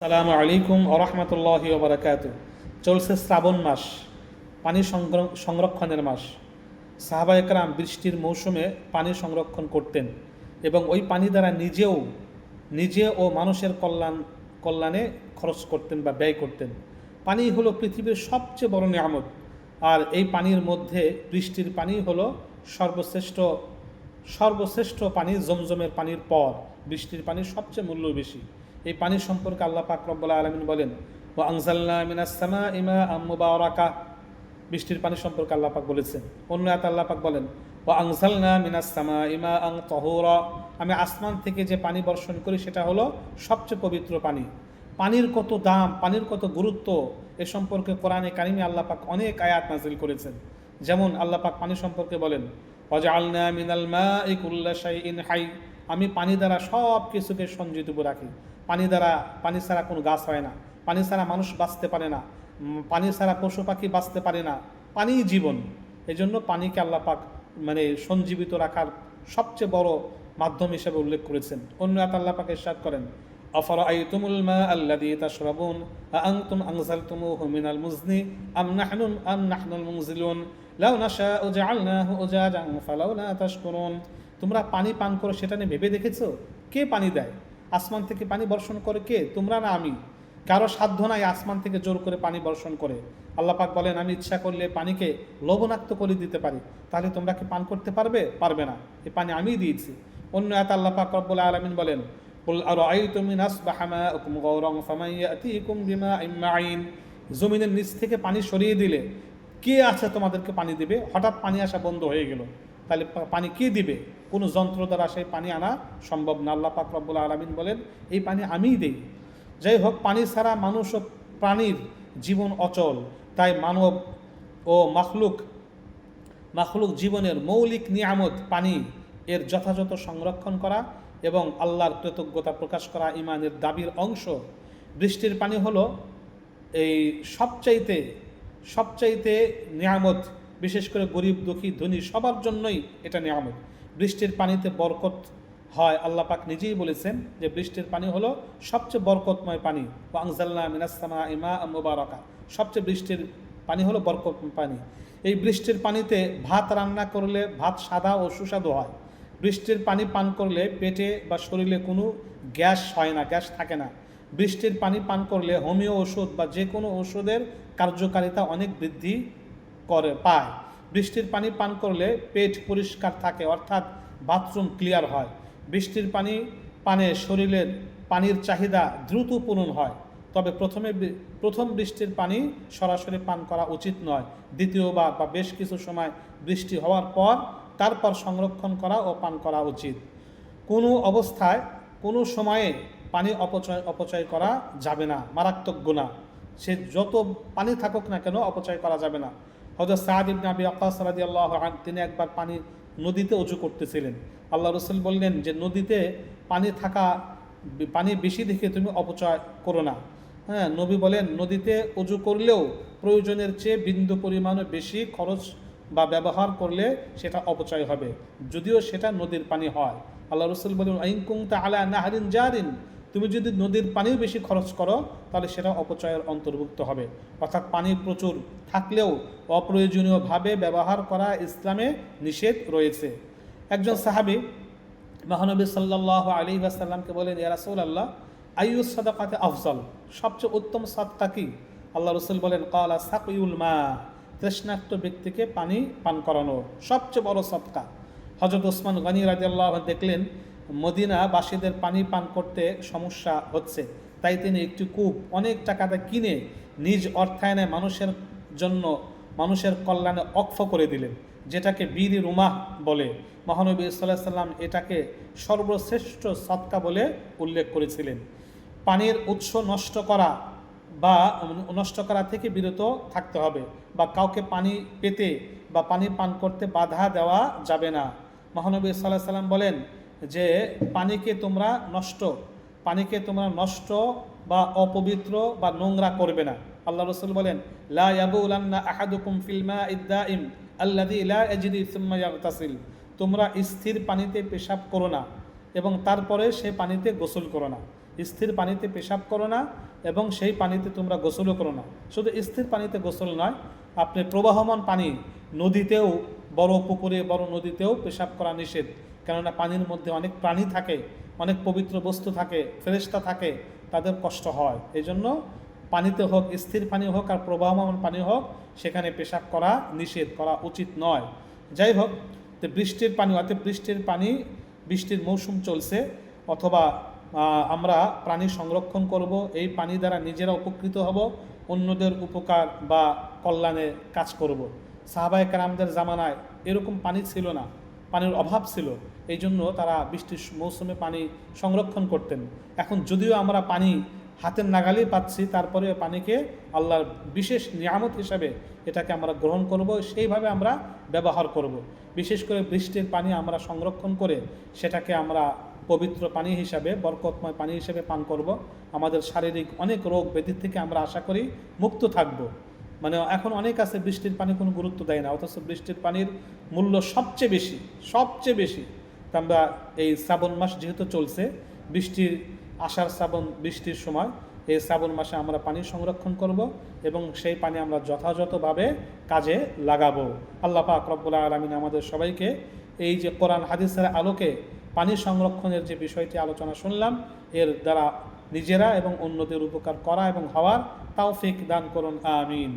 আসসালামু আলাইকুম ওরহমতুল্লাহি ওবরাকাতুহু। চলছে শ্রাবণ মাস, পানি সংরক্ষণের মাস। সাহাবায়ে কেরাম বৃষ্টির মৌসুমে পানি সংরক্ষণ করতেন এবং ওই পানি দ্বারা নিজে ও মানুষের কল্যাণে খরচ করতেন বা ব্যয় করতেন। পানি হলো পৃথিবীর সবচেয়ে বড় নিয়ামত, আর এই পানির মধ্যে বৃষ্টির পানি হলো সর্বশ্রেষ্ঠ সর্বশ্রেষ্ঠ পানি। জমজমের পানির পর বৃষ্টির পানির সবচেয়ে মূল্য বেশি। এই পানি সম্পর্কে আল্লাহ পাক রব্বুল আলামিন বলেন, ওয়া আনজালনা মিনাস সামাই মাআম মুবারাকা। বৃষ্টির পানি সম্পর্কে আল্লাহ পাক বলেছেন। অন্য আয়াতে আল্লাহ পাক বলেন, ওয়া আনজালনা মিনাস সামাই মাআন তাহুরা। আমি আসমান থেকে যে পানি বর্ষণ করি সেটা হলো সবচেয়ে পবিত্র পানি। পানির কত দাম, পানির কত গুরুত্ব, এ সম্পর্কে কোরআনে কারিমে আল্লাহ পাক অনেক আয়াত নাজিল করেছেন। যেমন আল্লাহ পাক পানি সম্পর্কে বলেন, ওয়াজআলনা মিনাল মাই কুল্লা শাইইন হাই। আমি পানি দ্বারা সব কিছুকে সঞ্জীবিত রাখি। পানি ছাড়া কোনো গাছ হয় না, পানি ছাড়া মানুষ বাঁচতে পারে না, পানি ছাড়া পশু পাখি বাঁচতে পারে না। পানিই জীবন। এই জন্য পানিকে আল্লাহ পাক সঞ্জীবিত রাখার সবচেয়ে বড় মাধ্যম হিসেবে উল্লেখ করেছেন। অন্য আয়াতে আল্লাহ পাক ইরশাদ করেন, আফরাআইতুমুল মা আল্লাযী তাশরাবুন আআনতুম আনজালতুমুহু মিনাল মুজনি আম নাহনুল মুনজিলুন লাউ নাশাউ জাআলনাহু উজাজান ফালাউলা তাশকুরুন। তোমরা পানি পান করো, সেটা নিয়ে ভেবে দেখেছো? কে পানি দেয়? আসমান থেকে পানি বর্ষণ করে কে? তোমরা না আমি? কারো সাধ্য নাই আসমান থেকে জোর করে পানি বর্ষণ করে। আল্লাহ পাক বলেন, আমি ইচ্ছা করলে পানিকে লবণাক্ত করে দিতে পারি। তাহলে তোমরা কি পান করতে পারবে? পারবে না। এই পানি আমিই দিয়েছি। অন্য আয়াতে আল্লাহ পাক রব্বুল আলামিন বলেন, কুল আরাআইতুম ইন আসবাহা মাউকুম গাওরান ফামান ইয়াতিকুম বিমাইন মাইন। জমিনের নিচ থেকে পানি সরিয়ে দিলে কে আছে তোমাদেরকে পানি দিবে? হঠাৎ পানি আসা বন্ধ হয়ে গেল, তাহলে পানি কে দিবে? কোনো যন্ত্র দ্বারা সেই পানি আনা সম্ভব না। আল্লাহ পাক রব্বুল আলামিন বলেন, এই পানি আমিই দেই। যাই হোক, পানি ছাড়া মানুষ ও প্রাণীর জীবন অচল। তাই মানব ও মাখলুক জীবনের মৌলিক নিয়ামত পানি, এর যথাযথ সংরক্ষণ করা এবং আল্লাহর কৃতজ্ঞতা প্রকাশ করা ঈমানের দাবির অংশ। বৃষ্টির পানি হলো এই সবচাইতে নিয়ামত। বিশেষ করে গরিব দুঃখী ধনী সবার জন্যই এটা নিয়ামত। বৃষ্টির পানিতে বরকত হয়। আল্লাহ পাক নিজেই বলেছেন যে বৃষ্টির পানি হলো সবচেয়ে বরকতময় পানি। ওয়া আনজালনা মিনাস সামাই মাআম মুবারাকা। সবচেয়ে বৃষ্টির পানি হলো বরকতময় পানি। এই বৃষ্টির পানিতে ভাত রান্না করলে ভাত সাদা ও সুস্বাদু হয়। বৃষ্টির পানি পান করলে পেটে বা শরীরে কোনো গ্যাস হয় না, গ্যাস থাকে না। বৃষ্টির পানি পান করলে হোমিও ওষুধ বা যে কোনো ওষুধের কার্যকারিতা অনেক বৃদ্ধি পায়। বৃষ্টির পানি পান করলে পেট পরিষ্কার থাকে, অর্থাৎ বাথরুম ক্লিয়ার হয়। বৃষ্টির পানে শরীরের পানির চাহিদা দ্রুত পূরণ হয়। তবে প্রথম বৃষ্টির পানি সরাসরি পান করা উচিত নয়। দ্বিতীয়বার বা বেশ কিছু সময় বৃষ্টি হওয়ার পর তারপর সংরক্ষণ করা ও পান করা উচিত। কোনো অবস্থায় কোনো সময়ে পানি অপচয় করা যাবে না, মারাত্মক গুনাহ। সে যত পানি থাকুক না কেন অপচয় করা যাবে না। হযরত সাদ ইবনে আবি ওয়াক্কাস রাদিয়াল্লাহু আনহু তিনি একবার নদীতে ওযু করতেছিলেন। আল্লাহ রাসূল বললেন যে নদীতে পানি বেশি দেখে তুমি অপচয় করো না। নবী বলেন, নদীতে ওযু করলেও প্রয়োজনের চেয়ে বিন্দু পরিমাণও বেশি খরচ বা ব্যবহার করলে সেটা অপচয় হবে, যদিও সেটা নদীর পানি হয়। আল্লাহ রাসূল বলেন, আইন কুনতা আলা নাহরিন জারিন। তুমি যদি নদীর পানিও বেশি খরচ করো তাহলে সেটা অপচয়ের অন্তর্ভুক্ত হবে। অর্থাৎ পানি প্রচুর থাকলেও অপ্রয়োজনীয়ভাবে ব্যবহার করা ইসলামে নিষেধ রয়েছে। একজন সাহাবী মহানবী সাল্লাল্লাহু আলাইহি ওয়াসাল্লামকে বলেন, ইয়া রাসূলুল্লাহ, আইয়ুস সাদাকাতি আফজল, সবচেয়ে উত্তম সাদকা কি? আল্লাহ রাসূল বলেন, ক্বালা সাকিউল মা, তৃষ্ণার্ত ব্যক্তিকে পানি পান করানো সবচেয়ে বড় সাদকা। হযরত ওসমান গনি রাদিয়াল্লাহু আনহু দেখলেন মদিনাবাসীদের পানি পান করতে সমস্যা হচ্ছে, তাই তিনি একটি কূপ অনেক টাকাতে কিনে নিজ অর্থায়নে মানুষের কল্যাণে অক্ষ করে দিলেন, যেটাকে বীর রুমাহ বলে। মহানবী সাল্লাল্লাহু আলাইহি ওয়াসাল্লাম এটাকে সর্বশ্রেষ্ঠ সদকা বলে উল্লেখ করেছিলেন। পানির উৎস নষ্ট করা থেকে বিরত থাকতে হবে, বা কাউকে পানি পেতে বা পানি পান করতে বাধা দেওয়া যাবে না। মহানবী সাল্লাল্লাহু আলাইহি ওয়াসাল্লাম বলেন যে পানিকে তোমরা নষ্ট বা অপবিত্র বা নোংরা করবে না। আল্লাহ রাসূল বলেন, লা ইয়াবুলান্না আহাদুকুম ফিল মাইদ দাইম আল্লাযী লা ইয়াজরি সুম্মা ইয়াগতাসিল। তোমরা স্থির পানিতে পেশাব করো না এবং তারপরে সে পানিতে গোসল করো না। স্থির পানিতে পেশাব করো না, এবং সেই পানিতে তোমরা গোসলও করো না। শুধু স্থির পানিতে গোসল নয়, আপনি প্রবাহমান পানি, নদীতেও, বড় পুকুরে, বড় নদীতেও পেশাব করা নিষেধ। কেননা পানির মধ্যে অনেক প্রাণী থাকে, অনেক পবিত্র বস্তু থাকে, ফেরেশতা থাকে, তাদের কষ্ট হয়। এই জন্য পানিতে হোক, স্থির পানি হোক আর প্রবাহমান পানি হোক, সেখানে পেশাব করা নিষেধ, করা উচিত নয়। যাই হোক, তো বৃষ্টির পানি, অর্থাৎ বৃষ্টির পানি, বৃষ্টির মৌসুম চলছে, অথবা আমরা পানি সংরক্ষণ করব, এই পানি দ্বারা নিজেরা উপকৃত হব, অন্যদের উপকার বা কল্যাণে কাজ করব। সাহাবায়ে কেরামদের জামানায় এরকম পানি ছিল না, পানির অভাব ছিল, এই জন্য তারা বৃষ্টির মৌসুমে পানি সংরক্ষণ করতেন। এখন যদিও আমরা পানি হাতের নাগালেই পাচ্ছি, তারপরে পানিকে আল্লাহর বিশেষ নিয়ামত হিসাবে এটাকে আমরা গ্রহণ করব, সেইভাবে আমরা ব্যবহার করব। বিশেষ করে বৃষ্টির পানি আমরা সংরক্ষণ করে সেটাকে আমরা পবিত্র পানি হিসাবে, বরকতময় পানি হিসেবে পান করব। আমাদের শারীরিক অনেক রোগ ব্যাধির থেকে আমরা আশা করি মুক্ত থাকব। মানে এখন অনেক আছে বৃষ্টির পানি কোনো গুরুত্ব দেয় না, অথচ বৃষ্টির পানির মূল্য সবচেয়ে বেশি, সবচেয়ে বেশি। তা আমরা এই শ্রাবণ মাস যেহেতু চলছে, বৃষ্টির, আষাঢ় শ্রাবণ বৃষ্টির সময়, এই শ্রাবণ মাসে আমরা পানি সংরক্ষণ করব এবং সেই পানি আমরা যথাযথভাবে কাজে লাগাবো। আল্লাহ পাক রব্বুল আলামিন আমাদের সবাইকে এই যে কোরআন হাদিসের আলোকে পানি সংরক্ষণের যে বিষয়টি আলোচনা শুনলাম, এর দ্বারা নিজেরা এবং অন্যদের উপকার করা এবং হওয়ার তৌফিক দান করুন, আমিন।